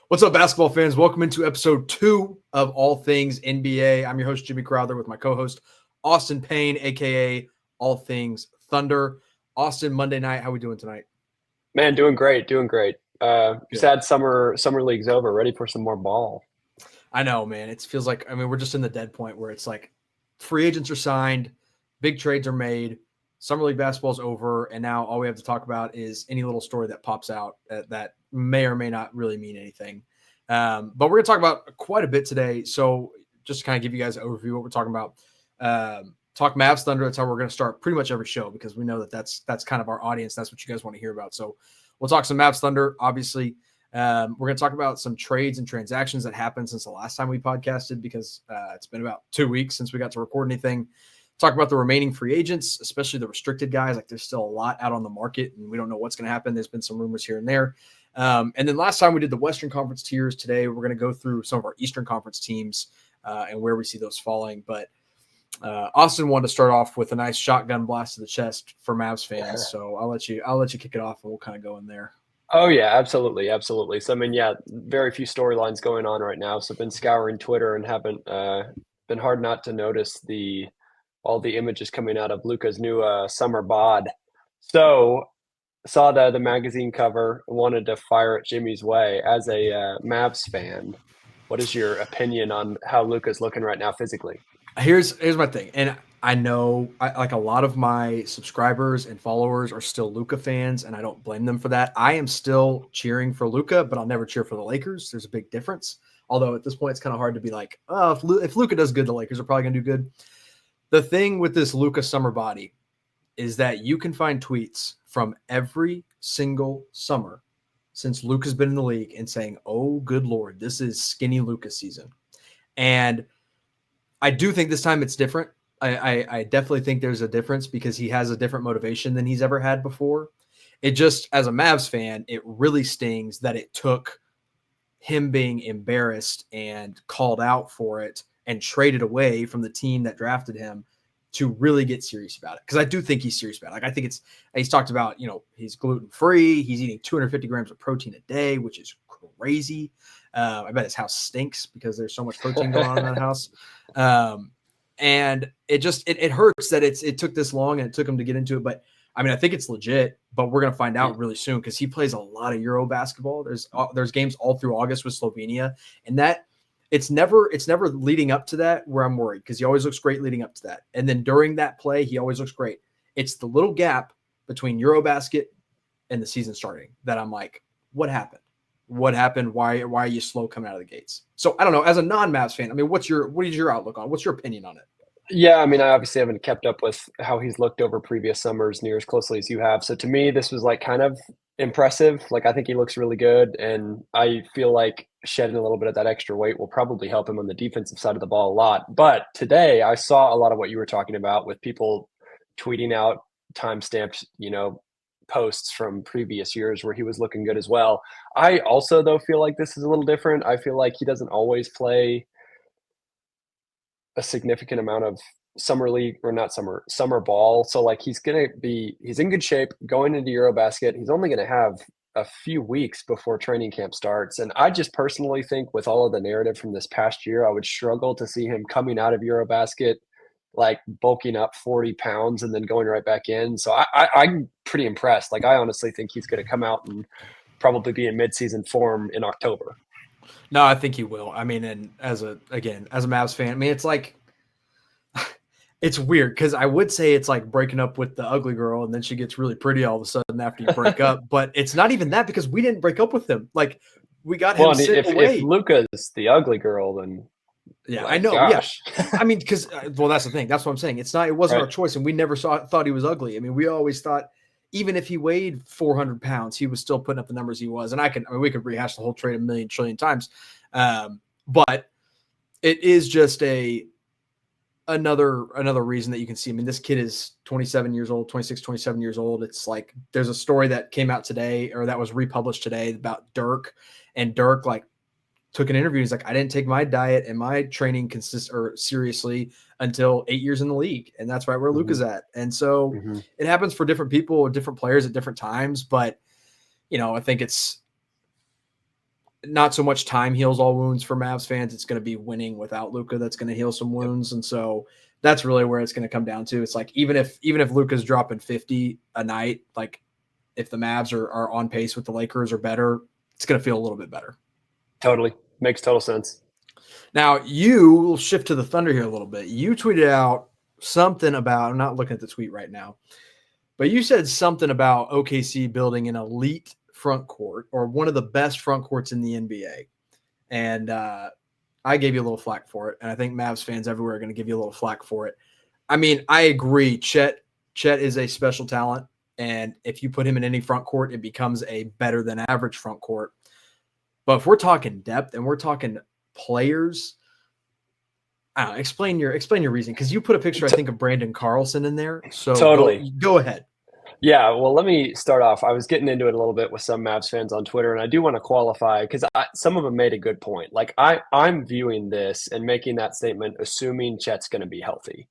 What's up, basketball fans? Welcome into episode 2 of All Things NBA. I'm your host, Jimmy Crowther, with my co-host, Austin Payne, a.k.a. All Things Thunder. Austin, Monday night, how we doing tonight? Man, doing great. Good. Sad summer league's over, ready for some more ball. I know, man. It feels like, we're just in the dead point where it's like free agents are signed, big trades are made, summer league basketball's over, and now all we have to talk about is any little story that pops out that may or may not really mean anything. But we're going to talk about quite a bit today. So just to kind of give you guys an overview of what we're talking about. Talk Mavs Thunder. That's how we're going to start pretty much every show, because we know that that's kind of our audience. That's what you guys want to hear about. So we'll talk some Mavs Thunder, obviously. We're going to talk about some trades and transactions that happened since the last time we podcasted, because it's been about 2 weeks since we got to record anything. Talk about the remaining free agents, especially the restricted guys. Like, there's still a lot out on the market, and we don't know what's going to happen. There's been some rumors here and there. And then last time we did the Western Conference tiers. Today we're going to go through some of our Eastern Conference teams and where we see those falling. But Austin wanted to start off with a nice shotgun blast to the chest for Mavs fans. So I'll let you kick it off, and we'll kind of go in there. Oh yeah, absolutely. So very few storylines going on right now. So I've been scouring Twitter and haven't been hard not to notice all the images coming out of Luka's new summer bod. So saw the magazine cover, wanted to fire it Jimmy's way. As a Mavs fan, what is your opinion on how Luka's looking right now physically? Here's my thing, and I know like a lot of my subscribers and followers are still Luka fans, and I don't blame them for that. I am still cheering for Luka, but I'll never cheer for the Lakers. There's a big difference. Although at this point, it's kind of hard to be like, oh, if Luka does good, the Lakers are probably going to do good. The thing with this Luka summer body is that you can find tweets from every single summer since Luka's been in the league and saying, oh, good Lord, this is skinny Luka season. And I do think this time it's different. I definitely think there's a difference, because he has a different motivation than he's ever had before. It just, as a Mavs fan, it really stings that it took him being embarrassed and called out for it and traded away from the team that drafted him to really get serious about it. Because I do think he's serious about it. Like, I think he's talked about, he's gluten-free. He's eating 250 grams of protein a day, which is crazy. I bet his house stinks because there's so much protein going on in that house. And it just, it hurts that it took this long and it took him to get into it. But I think it's legit, but we're going to find out really soon, because he plays a lot of Euro basketball. There's games all through August with Slovenia, and that it's never leading up to that where I'm worried, because he always looks great leading up to that. And then during that play, he always looks great. It's the little gap between Eurobasket and the season starting that I'm like, what happened? What happened? Why are you slow coming out of the gates? So I don't know. As a non-Mavs fan, what is your outlook on? What's your opinion on it? Yeah, I obviously haven't kept up with how he's looked over previous summers near as closely as you have. So to me, this was like kind of impressive. Like, I think he looks really good, and I feel like shedding a little bit of that extra weight will probably help him on the defensive side of the ball a lot. But today I saw a lot of what you were talking about, with people tweeting out time-stamped, posts from previous years where he was looking good as well. I also, though, feel like this is a little different. I feel like he doesn't always play a significant amount of summer ball. So like, he's in good shape going into Eurobasket. He's only going to have a few weeks before training camp starts. And I just personally think, with all of the narrative from this past year, I would struggle to see him coming out of Eurobasket like bulking up 40 pounds and then going right back in. So I'm pretty impressed. Like, I honestly think he's going to come out and probably be in midseason form in October. No, I think he will. And as a Mavs fan, it's like, it's weird, because I would say it's like breaking up with the ugly girl and then she gets really pretty all of a sudden after you break up. But it's not even that, because we didn't break up with him. Like, we got him sitting away. If Luka's the ugly girl, then yeah, I know. Gosh. Yeah, because that's the thing. That's what I'm saying. It wasn't our choice, and we never thought he was ugly. We always thought, even if he weighed 400 pounds, he was still putting up the numbers he was. And we could rehash the whole trade a million trillion times. But it is just another reason that you can see. This kid is 27 years old, 26, 27 years old. It's like, there's a story that came out today, or that was republished today, about Dirk, and Dirk like took an interview. He's like, I didn't take my diet and my training seriously until 8 years in the league. And that's right where Luka's at. And so it happens for different people, different players at different times. But, I think it's not so much time heals all wounds for Mavs fans. It's going to be winning without Luka that's going to heal some wounds. And so that's really where it's going to come down to. It's like, even if Luka's dropping 50 a night, like if the Mavs are on pace with the Lakers or better, it's going to feel a little bit better. Totally. Makes total sense. Now, we'll shift to the Thunder here a little bit. You tweeted out something about, I'm not looking at the tweet right now, but you said something about OKC building an elite front court, or one of the best front courts in the NBA. And I gave you a little flack for it. And I think Mavs fans everywhere are going to give you a little flack for it. I mean, I agree. Chet is a special talent. And if you put him in any front court, it becomes a better than average front court. But if we're talking depth and we're talking players, I don't know, explain your reason, because you put a picture, I think, of Brandon Carlson in there. So totally. Go ahead. Yeah, well, let me start off. I was getting into it a little bit with some Mavs fans on Twitter, and I do want to qualify because some of them made a good point. Like I'm viewing this and making that statement assuming Chet's going to be healthy.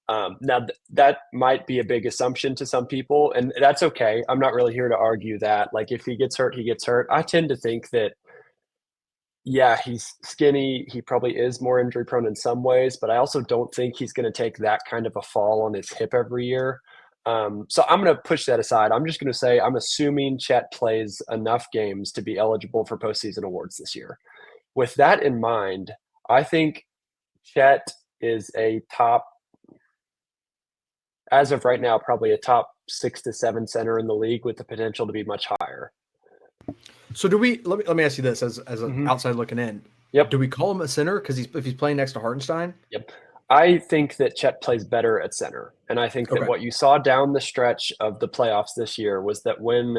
Now that might be a big assumption to some people, and that's okay. I'm not really here to argue that. Like, if he gets hurt, he gets hurt. I tend to think that, yeah, he's skinny. He probably is more injury prone in some ways, but I also don't think he's going to take that kind of a fall on his hip every year. So I'm going to push that aside. I'm just going to say I'm assuming Chet plays enough games to be eligible for postseason awards this year. With that in mind, I think Chet is a top, as of right now, probably a top 6 to 7 center in the league with the potential to be much higher. So do we? Let me ask you this as an outside looking in. Yep. Do we call him a center because if he's playing next to Hartenstein? Yep. I think that Chet plays better at center. And I think that what you saw down the stretch of the playoffs this year was that when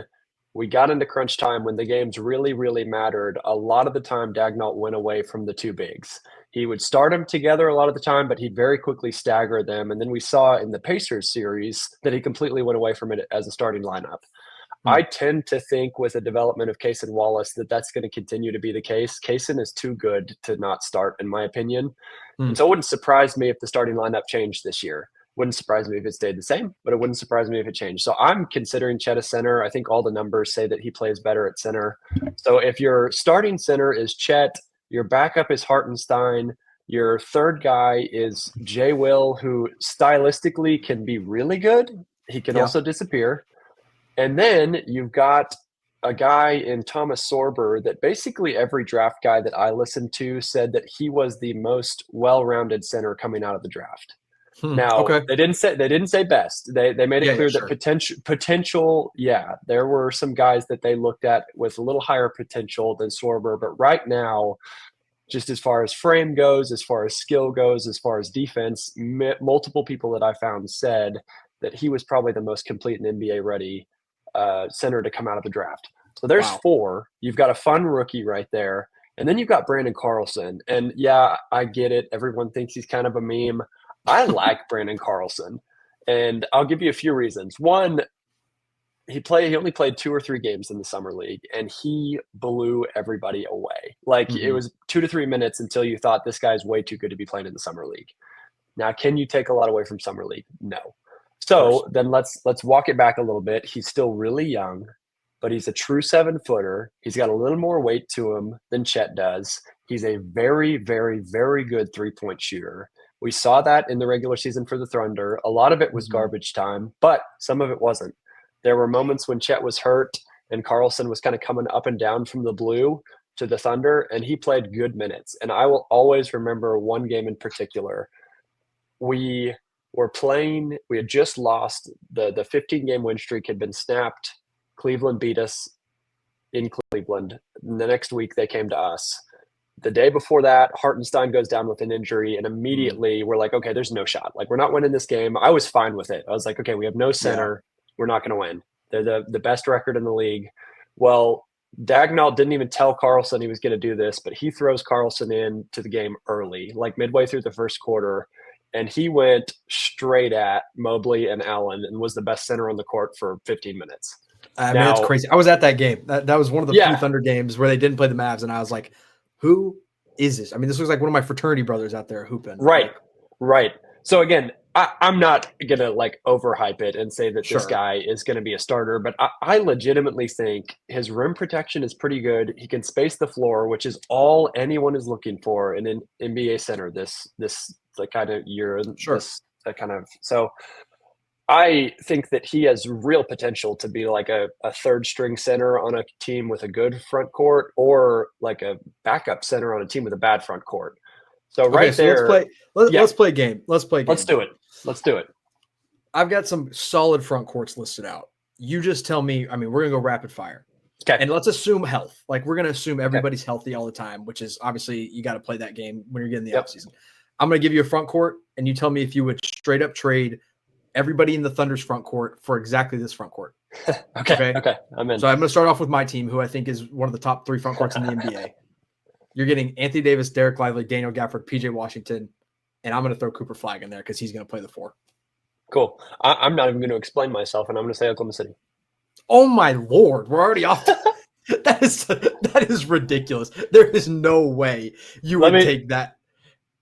we got into crunch time, when the games really, really mattered, a lot of the time Dagnall went away from the two bigs. He would start them together a lot of the time, but he'd very quickly stagger them. And then we saw in the Pacers series that he completely went away from it as a starting lineup. I tend to think with the development of Cason Wallace that that's going to continue to be the case. Cason is too good to not start, in my opinion. And so it wouldn't surprise me if the starting lineup changed this year. Wouldn't surprise me if it stayed the same, but it wouldn't surprise me if it changed. So I'm considering Chet a center. I think all the numbers say that he plays better at center. So if your starting center is Chet, your backup is Hartenstein, your third guy is Jay Will, who stylistically can be really good. He can also disappear. And then you've got a guy in Thomas Sorber that basically every draft guy that I listened to said that he was the most well-rounded center coming out of the draft. Now, they didn't say best. They made it clear that potential, yeah, there were some guys that they looked at with a little higher potential than Sorber, but right now, just as far as frame goes, as far as skill goes, as far as defense, multiple people that I found said that he was probably the most complete and NBA ready center to come out of the draft. So there's 4. You've got a fun rookie right there. And then you've got Brandon Carlson. And yeah, I get it. Everyone thinks he's kind of a meme. I like Brandon Carlson. And I'll give you a few reasons. One, he only played 2 or 3 games in the summer league, and he blew everybody away. Like it was 2 to 3 minutes until you thought this guy's way too good to be playing in the summer league. Now, can you take a lot away from summer league? No. So then let's walk it back a little bit. He's still really young, but he's a true 7-footer. He's got a little more weight to him than Chet does. He's a very, very, very good 3-point shooter. We saw that in the regular season for the Thunder. A lot of it was garbage time, but some of it wasn't. There were moments when Chet was hurt and Carlson was kind of coming up and down from the blue to the Thunder, and he played good minutes. And I will always remember one game in particular. We had just lost. The 15-game win streak had been snapped. Cleveland beat us in Cleveland. And the next week they came to us. The day before that, Hartenstein goes down with an injury, and immediately we're like, okay, there's no shot. Like, we're not winning this game. I was fine with it. I was like, okay, we have no center. We're not going to win. They're the best record in the league. Well, Dagnall didn't even tell Carlson he was going to do this, but he throws Carlson into the game early, like midway through the first quarter. And he went straight at Mobley and Allen and was the best center on the court for 15 minutes. I mean, it's crazy. I was at that game. That was one of the few Thunder games where they didn't play the Mavs, and I was like, who is this? I mean, this looks like one of my fraternity brothers out there hooping. Right. So again, I'm not gonna like overhype it and say that this Sure. guy is gonna be a starter, but I legitimately think his rim protection is pretty good. He can space the floor, which is all anyone is looking for in an NBA center this like kind of year, Sure. that kind of so. I think that he has real potential to be like a third string center on a team with a good front court, or like a backup center on a team with a bad front court. So Okay, right so let's there, play. yeah, Let's play a game. Let's play a let's game. do it. Let's do it. I've got some solid front courts listed out. You just tell me. I mean, we're gonna go rapid fire, Okay. and let's assume health. Like we're gonna assume Okay. everybody's healthy all the time, which is obviously you got to play that game when you're getting the Yep. offseason. I'm gonna give you a front court, and you tell me if you would straight up trade everybody in the Thunder's front court for exactly this front court. Okay. Okay. I'm in. So I'm going to start off with my team, who I think is one of the top 3 front courts in the NBA. You're getting Anthony Davis, Dereck Lively, Daniel Gafford, PJ Washington, and I'm going to throw Cooper Flag in there because he's going to play the 4. Cool. I'm not even going to explain myself, and I'm going to say Oklahoma City. Oh my Lord, we're already off. That is ridiculous. There is no way you would take that.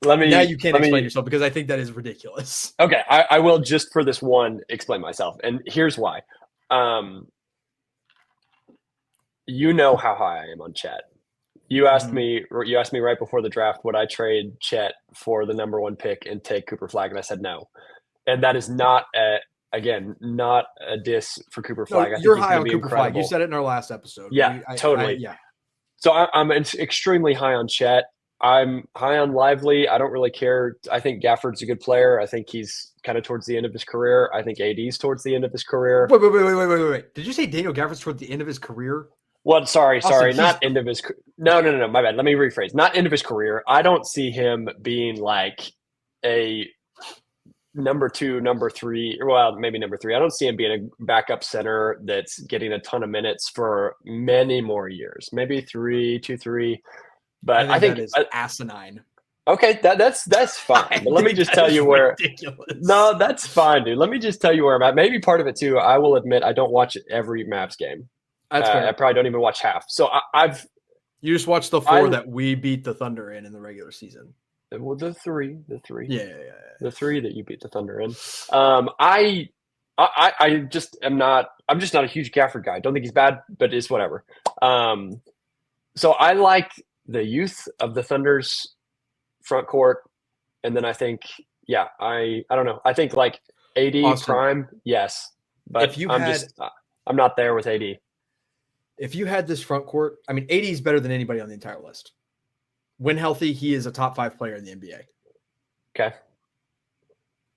Now you can't explain yourself because I think that is ridiculous. Okay, I will just for this one explain myself, and here's why. You know how high I am on Chet. You asked me right before the draft, would I trade Chet for the number 1 pick and take Cooper Flag, and I said no. And that is not not a diss for Cooper Flag. No, I think you're he's high gonna on be Cooper incredible. Flag. You said it in our last episode. Yeah, totally. Yeah. So I'm extremely high on Chet. I'm high on Lively. I don't really care. I think Gafford's a good player. I think he's kind of towards the end of his career. I think AD's towards the end of his career. Wait. Did you say Daniel Gafford's toward the end of his career? Well, sorry, Austin, not end of his. No, my bad. Let me rephrase. Not end of his career. I don't see him being like a number 2, number 3. Well, maybe number 3. I don't see him being a backup center that's getting a ton of minutes for many more years. Maybe 3, 2, 3. But I think that is asinine. Okay, that's fine. But let me just tell you where. Ridiculous. No, that's fine, dude. Let me just tell you where I'm at. Maybe part of it too. I will admit I don't watch every Mavs game. That's fair. I probably don't even watch half. So I've. You just watched the 4 that we beat the Thunder in the regular season. Well, the three. Yeah. The 3 that you beat the Thunder in. I just am not. I'm just not a huge Gafford guy. Don't think he's bad, but it's whatever. So I like the youth of the Thunder's front court, and then I think, yeah, I don't know. I think like AD Austin, prime, yes, but I'm not there with AD. If you had this front court, I mean, AD is better than anybody on the entire list. When healthy, he is a top 5 player in the NBA. Okay.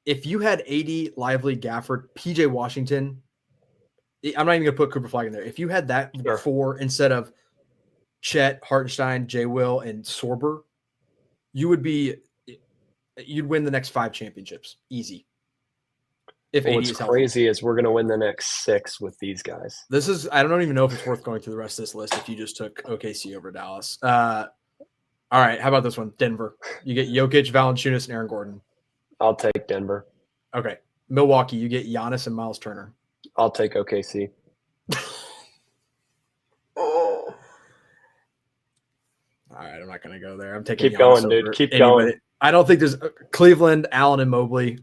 If you had AD, Lively, Gafford, PJ Washington, I'm not even going to put Cooper Flag in there. If you had that 4 instead of Chet, Hartenstein, J. Will, and Sorber, you'd win the next 5 championships. Easy. What's crazy is we're going to win the next 6 with these guys. I don't even know if it's worth going through the rest of this list if you just took OKC over Dallas. All right, how about this one? Denver. You get Jokic, Valanciunas, and Aaron Gordon. I'll take Denver. Okay. Milwaukee, you get Giannis and Miles Turner. I'll take OKC. All right, I'm not going to go there. I'm taking Keep going, dude. Keep going. I don't think there's Cleveland, Allen, and Mobley.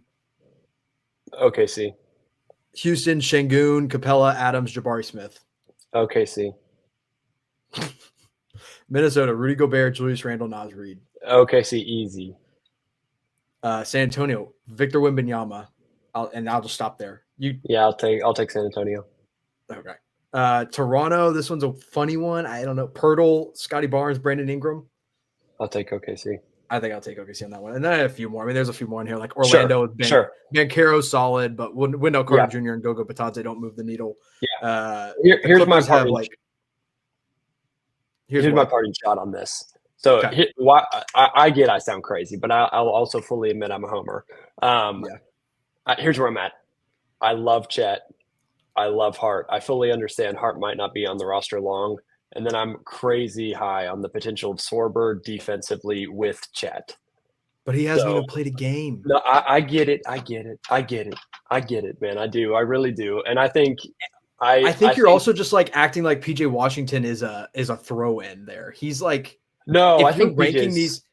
OKC. Houston, Şengün, Capella, Adams, Jabari Smith. OKC. Minnesota, Rudy Gobert, Julius Randle, Naz Reid. OKC, easy. San Antonio, Victor Wembanyama. I'll just stop there. I'll take San Antonio. Okay. Toronto, this one's a funny one. I don't know. Pirtle, Scotty Barnes, Brandon Ingram. I'll take OKC. I think I'll take OKC on that one. And then I have a few more. I mean, there's a few more in here, like Orlando. Banchero's solid, but Wendell Carter Jr. and Gogo Batadze don't move the needle. Yeah. Here's my parting. Here's my parting shot on this. So I get I sound crazy, but I'll also fully admit I'm a homer. Here's where I'm at. I love Chet. I love Hart. I fully understand Hart might not be on the roster long. And then I'm crazy high on the potential of Sorber defensively with Chet. But he hasn't even played a game. No, I get it. I get it, man. I do. I really do. And I think I think you're also just like acting like PJ Washington is a throw in there. He's like no. I think ranking these.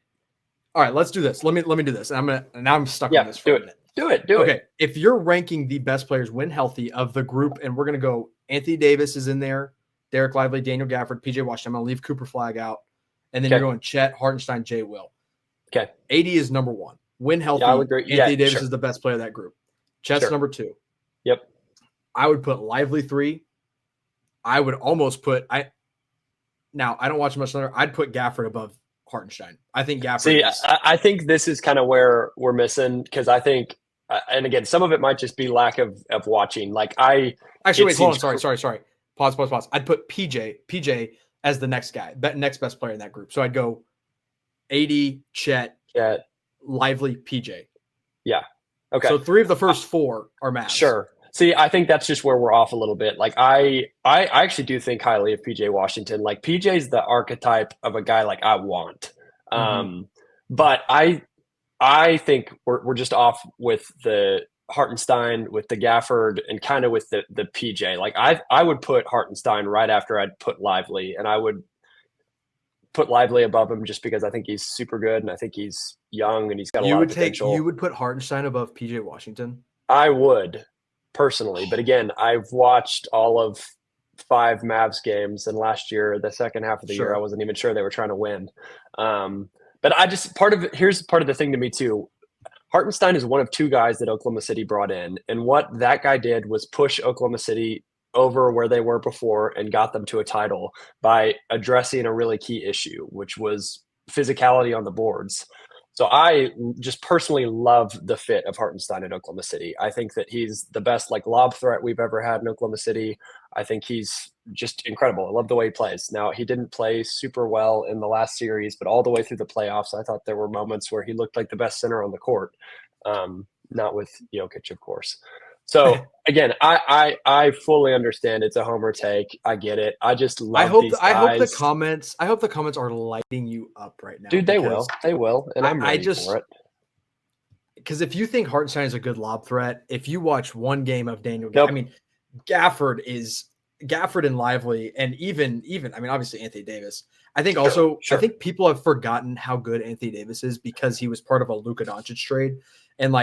All right, let's do this. Let me do this. And I'm stuck on this for a minute. Do it. Do Okay, it. if you're ranking the best players when healthy of the group, and we're going to go Anthony Davis is in there, Dereck Lively, Daniel Gafford, PJ Washington. I'm going to leave Cooper Flag out. And then you're Okay. going Chet, Hartenstein, Jay Will. Okay. AD is number one. When Yeah, I would healthy, agree. Yeah, Anthony Davis sure. is the best player of that group. Chet's Sure. number two. Yep. I would put Lively 3. I would almost put – now, I don't watch much Thunder. I'd put Gafford above Hartenstein. I think Gafford See, is – I think this is kind of where we're missing because I think, and again, some of it might just be lack of watching. Like Actually, wait, hold on. Sorry. Pause. I'd put PJ as the next guy, next best player in that group. So I'd go AD, Chet, Lively, PJ. Yeah. Okay. So 3 of the first 4 are Mavs. Sure. See, I think that's just where we're off a little bit. Like I actually do think highly of PJ Washington. Like PJ's the archetype of a guy like I want. But I think we're just off with the Hartenstein, with the Gafford, and kind of with the PJ. Like I would put Hartenstein right after I'd put Lively, and I would put Lively above him just because I think he's super good and I think he's young and he's got a lot of potential. You would put Hartenstein above PJ Washington? I would personally, but again, I've watched all of 5 Mavs games, and last year, the second half of the year, I wasn't even sure they were trying to win. But here's part of the thing to me too. Hartenstein is one of 2 guys that Oklahoma City brought in, and what that guy did was push Oklahoma City over where they were before and got them to a title by addressing a really key issue, which was physicality on the boards. So I just personally love the fit of Hartenstein in Oklahoma City. I think that he's the best lob threat we've ever had in Oklahoma City. I think he's just incredible. I love the way he plays. Now, he didn't play super well in the last series, but all the way through the playoffs, I thought there were moments where he looked like the best center on the court. Not with Jokic, of course. So again, I fully understand it's a homer take. I get it. I just love these guys. I hope the comments are lighting you up right now. Dude, they will, and I'm ready for it. Because if you think Hartenstein is a good lob threat, if you watch one game of Daniel, I mean, Gafford and Lively, and even obviously Anthony Davis. I think I think people have forgotten how good Anthony Davis is because he was part of a Luka Doncic trade, and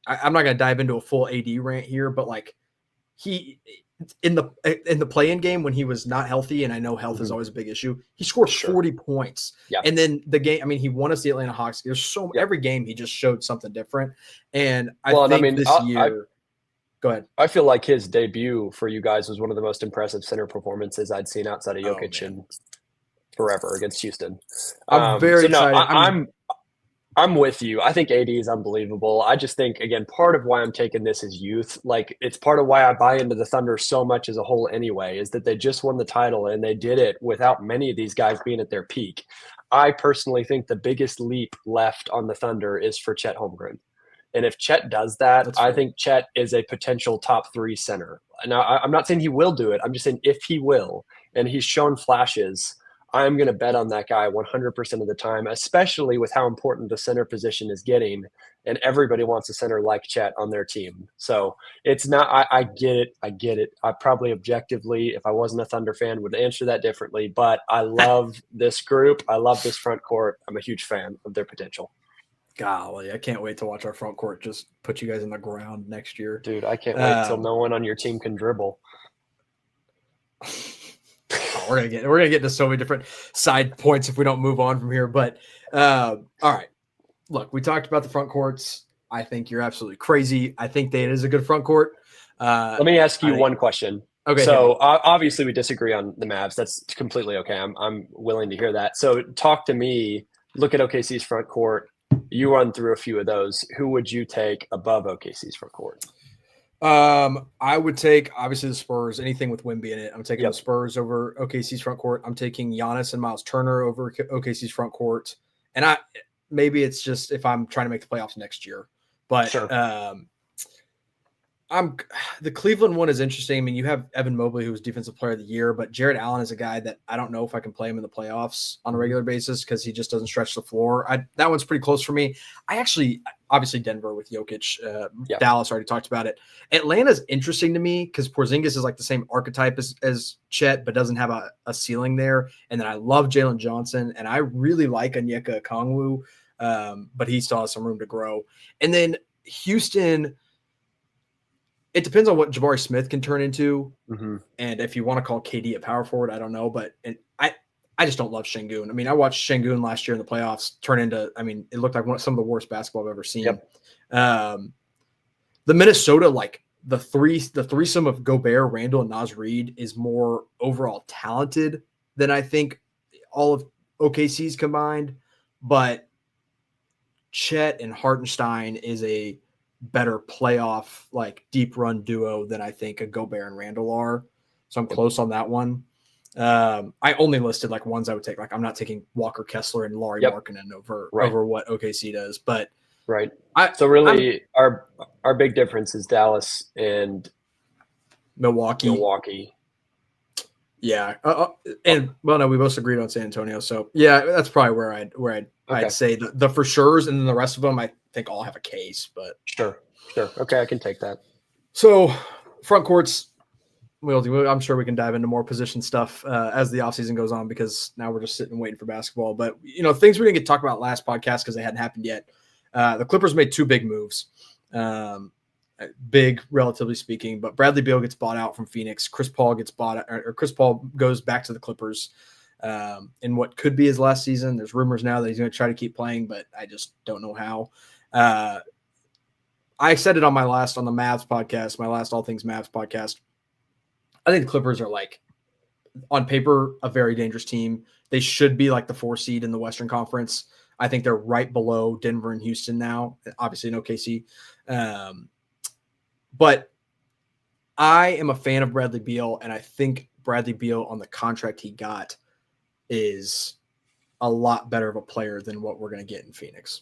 I'm not going to dive into a full AD rant here, but he in the play-in game when he was not healthy, and I know health is always a big issue, he scored 40 points. Yeah. And then the game, he won us the Atlanta Hawks. There's every game he just showed something different. And I think this year, go ahead. I feel like his debut for you guys was one of the most impressive center performances I'd seen outside of Jokic in forever against Houston. I'm very excited. I'm with you. I think AD is unbelievable. I just think, again, part of why I'm taking this is youth. It's part of why I buy into the Thunder so much as a whole anyway, is that they just won the title and they did it without many of these guys being at their peak. I personally think the biggest leap left on the Thunder is for Chet Holmgren. And if Chet does that, I think Chet is a potential top 3 center. Now, I'm not saying he will do it. I'm just saying if he will, and he's shown flashes, I'm going to bet on that guy 100% of the time, especially with how important the center position is getting. And everybody wants a center like Chet on their team. So it's not, I get it. I probably objectively, if I wasn't a Thunder fan, would answer that differently. But I love this group. I love this front court. I'm a huge fan of their potential. Golly, I can't wait to watch our front court just put you guys in the ground next year. Dude, I can't wait till no one on your team can dribble. We're gonna get into so many different side points if we don't move on from here. But all right, look, we talked about the front courts. I think you're absolutely crazy. I think that it is a good front court. Let me ask you one question. Okay. So obviously we disagree on the Mavs. That's completely okay. I'm willing to hear that. So talk to me. Look at OKC's front court. You run through a few of those. Who would you take above OKC's front court? I would take obviously the Spurs, anything with Wemby in it. I'm taking the Spurs over OKC's front court. I'm taking Giannis and Miles Turner over OKC's front court. And maybe it's just if I'm trying to make the playoffs next year, but the Cleveland one is interesting. I mean, you have Evan Mobley, who was Defensive Player of the Year, but Jared Allen is a guy that I don't know if I can play him in the playoffs on a regular basis because he just doesn't stretch the floor. That one's pretty close for me. Obviously Denver with Jokic, Dallas already talked about it. Atlanta's interesting to me because Porzingis is like the same archetype as Chet, but doesn't have a ceiling there. And then I love Jalen Johnson, and I really like Onyeka Okongwu, but he still has some room to grow. And then Houston, it depends on what Jabari Smith can turn into. Mm-hmm. And if you want to call KD a power forward, I don't know. But I just don't love Şengün. I mean, I watched Şengün last year in the playoffs turn into, I mean, it looked like some of the worst basketball I've ever seen. Yep. The Minnesota, like the threesome of Gobert, Randall, and Naz Reid is more overall talented than I think all of OKC's combined. But Chet and Hartenstein is a better playoff, like deep run duo than I think a Gobert and Randall are. So I'm close on that one. I only listed like ones I would take. Like I'm not taking Walker Kessler and Lauri Markkanen over what OKC does. But right. So really, our big difference is Dallas and Milwaukee. Yeah. And well, no, we both agreed on San Antonio. So yeah, that's probably where I'd say the for sure's, and then the rest of them I think all have a case. But sure. Okay, I can take that. So front courts. I'm sure we can dive into more position stuff as the offseason goes on, because now we're just sitting and waiting for basketball. But, things we didn't get to talk about last podcast because they hadn't happened yet. The Clippers made two big moves, big relatively speaking, but Bradley Beal gets bought out from Phoenix. Chris Paul goes back to the Clippers in what could be his last season. There's rumors now that he's going to try to keep playing, but I just don't know how. I said it on the Mavs podcast, my last All Things Mavs podcast. I think the Clippers are, like, on paper, a very dangerous team. They should be like the 4 seed in the Western Conference. I think they're right below Denver and Houston now, obviously in OKC. But I am a fan of Bradley Beal, and I think Bradley Beal on the contract he got is a lot better of a player than what we're going to get in Phoenix.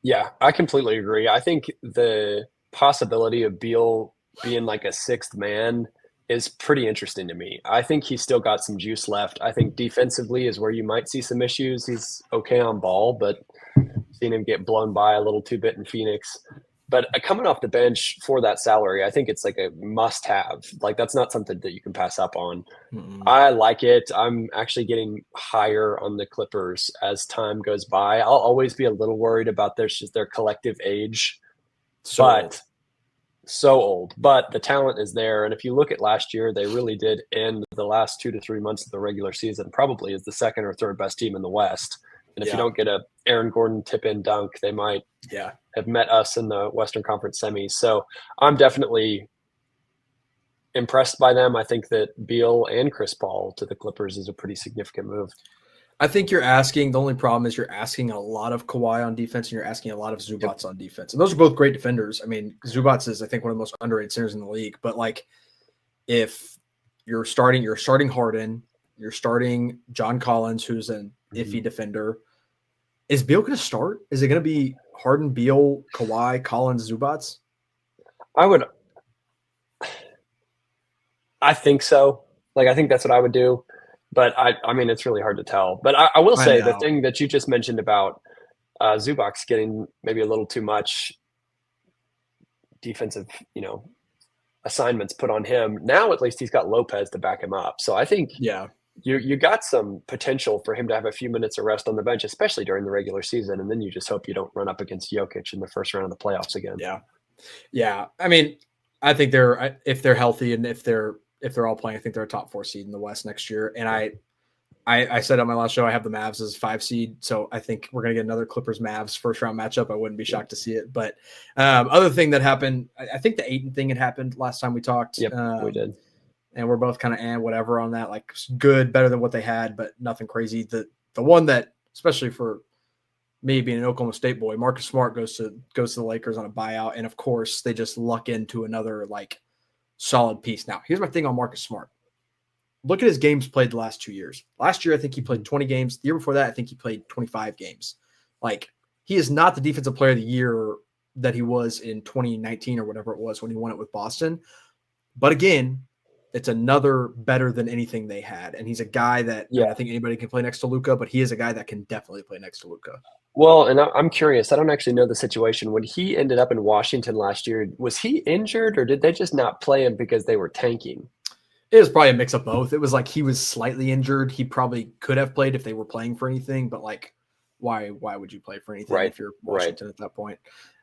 Yeah, I completely agree. I think the possibility of Beal being like a sixth man is pretty interesting to me. I think he's still got some juice left. I think defensively is where you might see some issues. He's okay on ball, but seen him get blown by a little too bit in Phoenix. But coming off the bench for that salary, I think it's like a must-have. Like, that's not something that you can pass up on. Mm-hmm. I like it. I'm actually getting higher on the Clippers as time goes by. I'll always be a little worried about their collective age. So old, but the talent is there. And if you look at last year, they really did end the last 2 to 3 months of the regular season probably as the second or third best team in the West. And if you don't get a Aaron Gordon tip-in dunk, they might have met us in the Western Conference semis. So I'm definitely impressed by them. I think that Beal and Chris Paul to the Clippers is a pretty significant move. I think the only problem is you're asking a lot of Kawhi on defense and you're asking a lot of Zubats on defense. And those are both great defenders. I mean, Zubats is, I think, one of the most underrated centers in the league. But, like, if you're starting Harden, you're starting John Collins, who's an iffy defender. Is Beal going to start? Is it going to be Harden, Beal, Kawhi, Collins, Zubats? I think so. Like, I think that's what I would do. But I mean, it's really hard to tell. But I will say the thing that you just mentioned about Zubac getting maybe a little too much defensive, assignments put on him. Now, at least he's got Lopez to back him up. So I think you got some potential for him to have a few minutes of rest on the bench, especially during the regular season. And then you just hope you don't run up against Jokic in the first round of the playoffs again. Yeah. I mean, I think if they're healthy and if they're all playing, I think they're a top 4 seed in the West next year. And I said on my last show, I have the Mavs as 5 seed. So I think we're going to get another Clippers-Mavs first round matchup. I wouldn't be shocked to see it. But other thing that happened, I think the Ayton thing had happened last time we talked. Yep, we did. And we're both kind of whatever on that, like good, better than what they had, but nothing crazy. The one that, especially for me being an Oklahoma State boy, Marcus Smart goes to the Lakers on a buyout. And of course they just luck into another like solid piece. Now, here's my thing on Marcus Smart. Look at his games played the last 2 years. Last year, I think he played 20 games. The year before that, I think he played 25 games. Like, he is not the defensive player of the year that he was in 2019 or whatever it was when he won it with Boston. But again, it's another better than anything they had. And he's a guy that I think anybody can play next to Luka, but he is a guy that can definitely play next to Luka. Well, and I'm curious. I don't actually know the situation. When he ended up in Washington last year, was he injured or did they just not play him because they were tanking? It was probably a mix of both. It was like he was slightly injured. He probably could have played if they were playing for anything, but like, why would you play for anything if you're Washington at that point?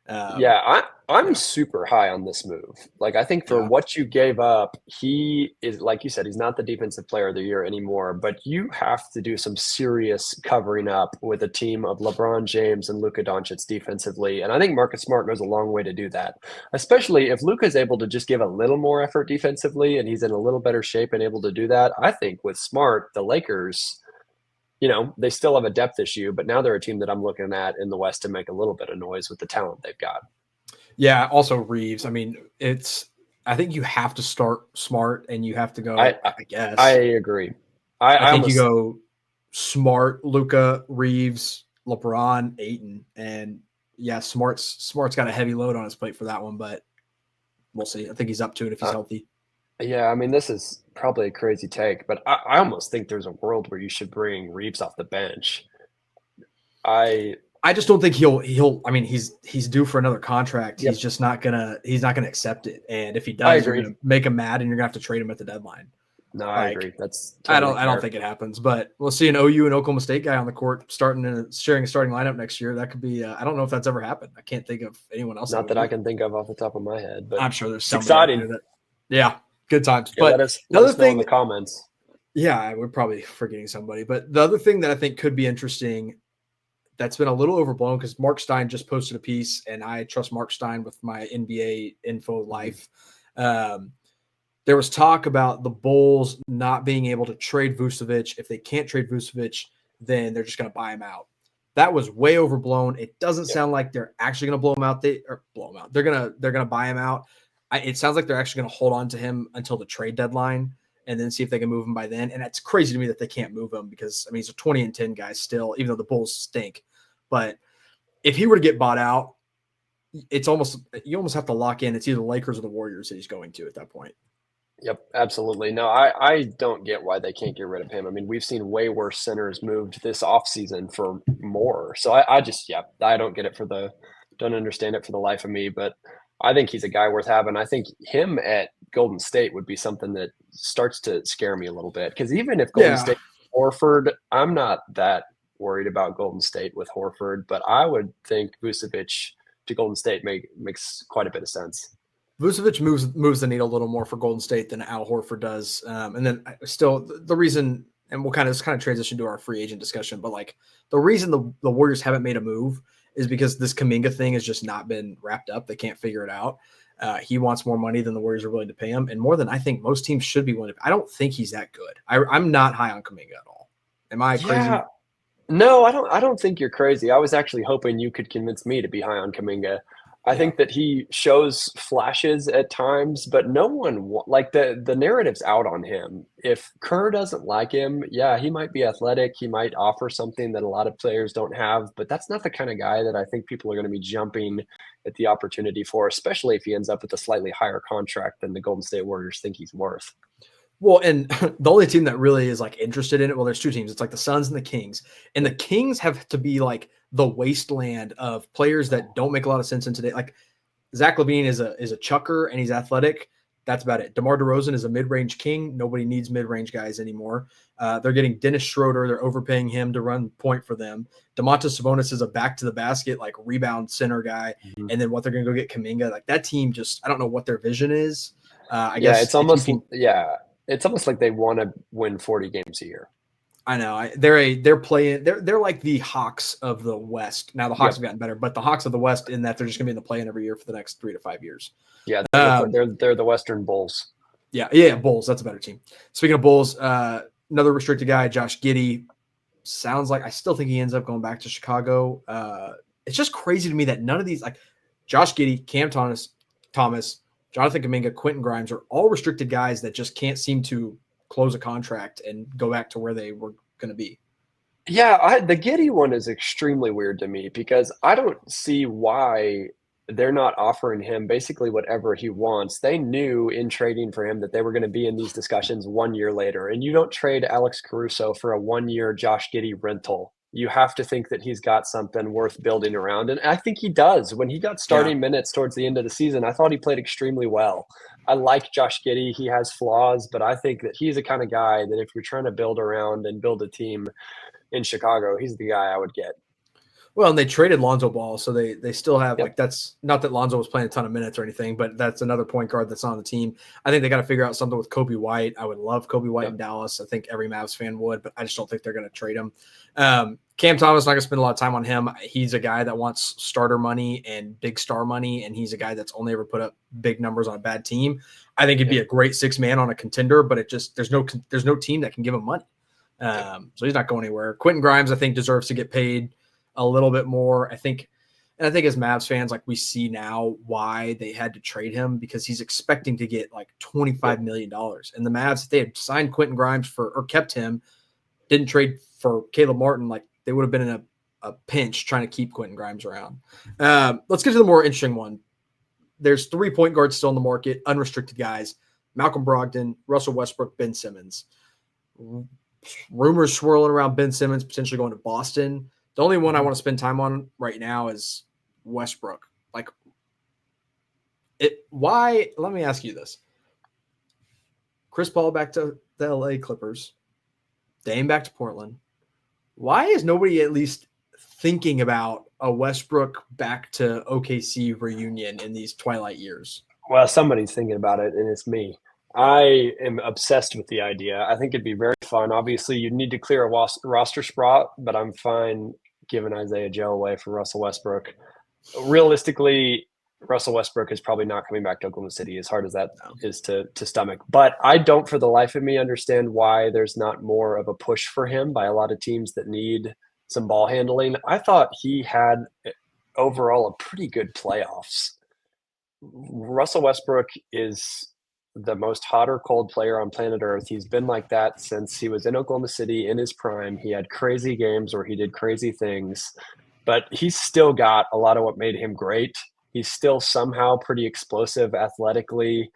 I'm Yeah, super high on this move. Like, I think for yeah, what you gave up, he is, like you said, he's not the defensive player of the year anymore, but you have to do some serious covering up with a team of LeBron James and Luka Doncic defensively. And I think Marcus Smart goes a long way to do that, especially if Luka is able to just give a little more effort defensively and he's in a little better shape and able to do that. I think with Smart, the Lakers, they still have a depth issue, but now they're a team that I'm looking at in the West to make a little bit of noise with the talent they've got. yeah. Also Reeves. I mean, it's. I think you have to start Smart, and you have to I go. I, I I guess. agree. I, I I think you almost go Smart, Luca, Reeves, LeBron, Aiton, and yeah, Smart's got a heavy load on his plate for that one, but we'll see. I think he's up to it if he's uh, healthy. yeah, I mean this is probably a crazy take, but I almost think there's a world where you should bring Reeves off the bench. I I just don't think he'll. I mean, he's due for another contract. Yep, He's not gonna accept it. And if he I does, you're agree. gonna make him mad, and you're gonna have to trade him at the deadline. No, I Like agree. That's totally I don't fair. think it happens, but we'll see an OU and Oklahoma State guy on the court sharing a starting lineup next year. That could be. I don't know if that's ever happened. I can't think of anyone else at Not that I OU. can think of off the top of my head, but I'm sure there's it's somebody out exciting. there that. Yeah, good times. Yeah, let But us the let other us know in the thing, comments. yeah, we're probably forgetting somebody. But the other thing that I think could be interesting that's been a little overblown because Mark Stein just posted a piece, and I trust Mark Stein with my NBA info Mhm. life. Um, there was talk about the Bulls not being able to trade Vucevic. If they can't trade Vucevic, then they're just going to buy him out. That was way overblown. It doesn't Yep. sound like they're actually going to blow him out. Blow him out. They're gonna buy him out. It sounds like they're actually going to hold on to him until the trade deadline and then see if they can move him by then. And it's crazy to me that they can't move him because I mean he's a 20-10 guy still, even though the Bulls stink. But if he were to get bought out, it's almost you almost have to lock in. It's either the Lakers or the Warriors that he's going to at that point. Yep, absolutely. No, I don't get why they can't get rid of him. I mean, we've seen way worse centers moved this offseason for more. So I just, yeah, I don't get it don't understand it for the life of me. But I think he's a guy worth having. I think him at Golden State would be something that starts to scare me a little bit. Because even if Golden Yeah. State, Horford, I'm not that worried about Golden State with Horford, but I would think Vucevic to Golden State makes quite a bit of sense. Vucevic moves the needle a little more for Golden State than Al Horford does. And then still the reason, and we'll kind of transition to our free agent discussion, but like the reason the Warriors haven't made a move is because this Kuminga thing has just not been wrapped up. They can't figure it out. He wants more money than the Warriors are willing to pay him, and more than I think most teams should be willing to. I don't think he's that good. I'm not high on Kuminga at all. Am I Yeah, crazy? no, I don't think you're crazy. I was actually hoping you could convince me to be high on Kuminga. I Yeah. think that he shows flashes at times, but no one like the narrative's out on him. If Kerr doesn't like him, yeah, he might be athletic, he might offer something that a lot of players don't have, but that's not the kind of guy that I think people are going to be jumping at the opportunity for, especially if he ends up with a slightly higher contract than the Golden State Warriors think he's worth. Well, and the only team that really is like interested in it, well, there's two teams. It's like the Suns and the Kings. And the Yep. Kings have to be like the wasteland of players that don't make a lot of sense in today. Like Zach Levine is a chucker and he's athletic. That's about it. DeMar DeRozan is a mid-range king. Nobody needs mid-range guys anymore. They're getting Dennis Schroeder. They're overpaying him to run point for them. Domantas Sabonis is a back to the basket, like rebound center guy. Mhm. And then what they're going to go get Kuminga. Like that team just, I don't know what their vision is. I Yeah, guess if you can it's almost like they want to win 40 games a year. I know they're like the Hawks of the West. Now the Hawks have Yep. gotten better, but the Hawks of the West in that they're just gonna be in the play-in every year for the next 3 to 5 years. Yeah, Um, they're the Western Bulls. yeah, Bulls. That's a better team. Speaking of Bulls, another restricted guy, Josh Giddey. Sounds like I still think he ends up going back to Chicago. It's just crazy to me that none of these like Josh Giddey, Thomas, Jonathan Kuminga, Quentin Grimes are all restricted guys that just can't seem to close a contract and go back to where they were going to be. Yeah, the Giddy one is extremely weird to me because I don't see why they're not offering him basically whatever he wants. They knew in trading for him that they were going to be in these discussions 1 year later, and you don't trade Alex Caruso for a 1 year Josh Giddey rental. You have to think that he's got something worth building around, and I think he does. When he got Yeah. starting minutes towards the end of the season, I thought he played extremely well. I like Josh Giddey. He has flaws, but I think that he's the kind of guy that if you're trying to build around and build a team in Chicago, he's the guy I would get. Well, and they traded Lonzo Ball, so they still have Yep. like that's not that Lonzo was playing a ton of minutes or anything, but that's another point guard that's on the team. I think they got to figure out something with Kobe White. I would love Kobe White in Yep. Dallas. I think every Mavs fan would, but I just don't think they're going to trade him. Cam Thomas, not going to spend a lot of time on him. He's a guy that wants starter money and big star money, and he's a guy that's only ever put up big numbers on a bad team. I think he'd be a great six man on a contender, but it just there's no team that can give him money. So he's not going anywhere. Quentin Grimes, I think, deserves to get paid a little bit more. I think as Mavs fans, like we see now why they had to trade him because he's expecting to get like $25 million. And the Mavs, if they had signed Quentin Grimes or kept him, didn't trade for Caleb Martin, like they would have been in a pinch trying to keep Quentin Grimes around. Let's get to the more interesting one. There's 3 point guards still in the market, unrestricted guys. Malcolm Brogdon, Russell Westbrook, Ben Simmons. Rumors swirling around Ben Simmons potentially going to Boston. The only one I want to spend time on right now is Westbrook. Like, why? Let me ask you this: Chris Paul back to the LA Clippers, Dame back to Portland. Why is nobody at least thinking about a Westbrook back to OKC reunion in these twilight years? Well, somebody's thinking about it, and it's me. I am obsessed with the idea. I think it'd be very fun. Obviously, you'd need to clear a roster spot, but I'm fine giving Isaiah Joe away for Russell Westbrook. Realistically, Russell Westbrook is probably not coming back to Oklahoma City, as hard as that is to stomach. But I don't, for the life of me, understand why there's not more of a push for him by a lot of teams that need some ball handling. I thought he had overall a pretty good playoffs. Russell Westbrook is the most hot or cold player on planet Earth. He's been like that since he was in Oklahoma City in his prime. He had crazy games where he did crazy things, but he's still got a lot of what made him great. He's still somehow pretty explosive athletically.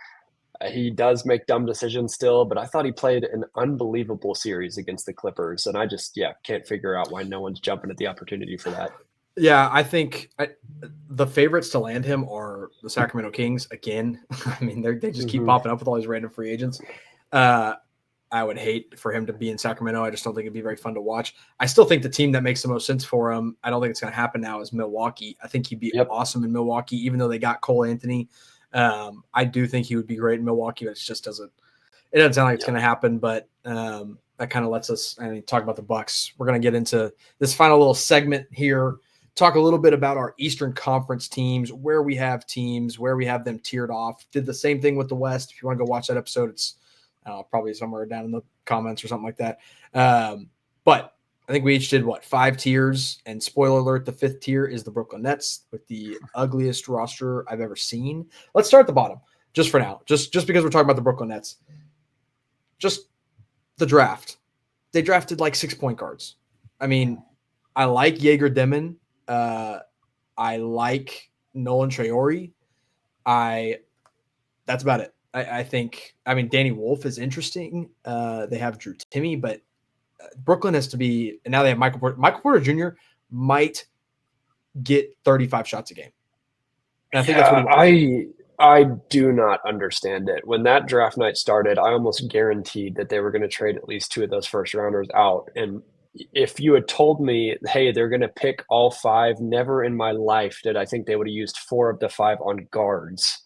He does make dumb decisions still, but I thought he played an unbelievable series against the Clippers. And I just, can't figure out why no one's jumping at the opportunity for that. Yeah, I think the favorites to land him are the Sacramento Kings again. I mean, they just keep popping up with all these random free agents. I would hate for him to be in Sacramento. I just don't think it'd be very fun to watch. I still think the team that makes the most sense for him, I don't think it's going to happen now, is Milwaukee. I think he'd be awesome in Milwaukee, even though they got Cole Anthony. I do think he would be great in Milwaukee, but it doesn't sound like it's going to happen. But that kind of lets us talk about the Bucks. We're going to get into this final little segment here. Talk a little bit about our Eastern Conference teams, where we have them tiered off. Did the same thing with the West. If you want to go watch that episode, it's probably somewhere down in the comments or something like that. But I think we each did 5 tiers, and spoiler alert, the 5th tier is the Brooklyn Nets with the ugliest roster I've ever seen. Let's start at the bottom just for now, just because we're talking about the Brooklyn Nets. Just the draft. They drafted like 6 point guards. I mean, I like Jaeger Demon. I like Nolan Traore. That's about it. I think, Danny Wolf is interesting. They have Drew Timme, but Brooklyn has to be, and now they have Michael Porter. Michael Porter Jr. might get 35 shots a game. And I think that's what I do not understand it. When that draft night started, I almost guaranteed that they were going to trade at least 2 of those first rounders out. And if you had told me, hey, they're going to pick all 5, never in my life did I think they would have used 4 of the 5 on guards.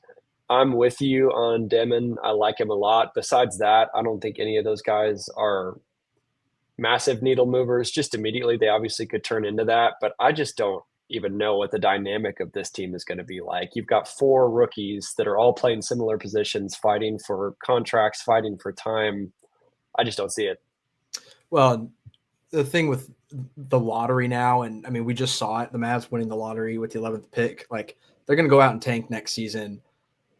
I'm with you on Demon. I like him a lot. Besides that, I don't think any of those guys are massive needle movers. Just immediately, they obviously could turn into that, but I just don't even know what the dynamic of this team is going to be like. You've got 4 rookies that are all playing similar positions, fighting for contracts, fighting for time. I just don't see it. Well, the thing with the lottery now, and we just saw it, the Mavs winning the lottery with the 11th pick, like they're going to go out and tank next season,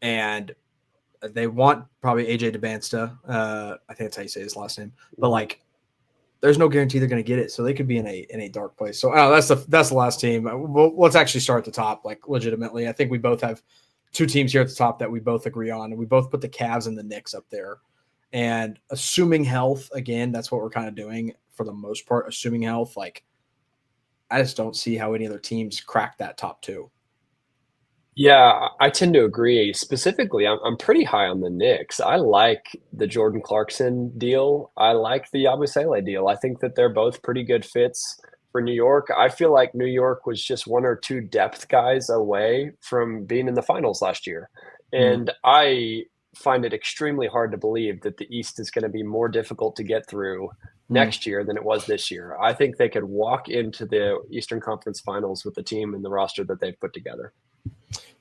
and they want probably AJ DeBansta. I think that's how you say his last name, but like there's no guarantee they're going to get it, so they could be in a dark place. So that's the last team. Let's actually start at the top, like legitimately. I think we both have 2 teams here at the top that we both agree on, and we both put the Cavs and the Knicks up there. And assuming health, again, that's what we're kind of doing for the most part. Assuming health, like I just don't see how any other teams crack that top 2. Yeah, I tend to agree. Specifically, I'm pretty high on the Knicks. I like the Jordan Clarkson deal. I like the Yabusele deal. I think that they're both pretty good fits for New York. I feel like New York was just one or two depth guys away from being in the finals last year. Mm. And I find it extremely hard to believe that the East is going to be more difficult to get through Mm. next year than it was this year. I think they could walk into the Eastern Conference Finals with the team and the roster that they've put together.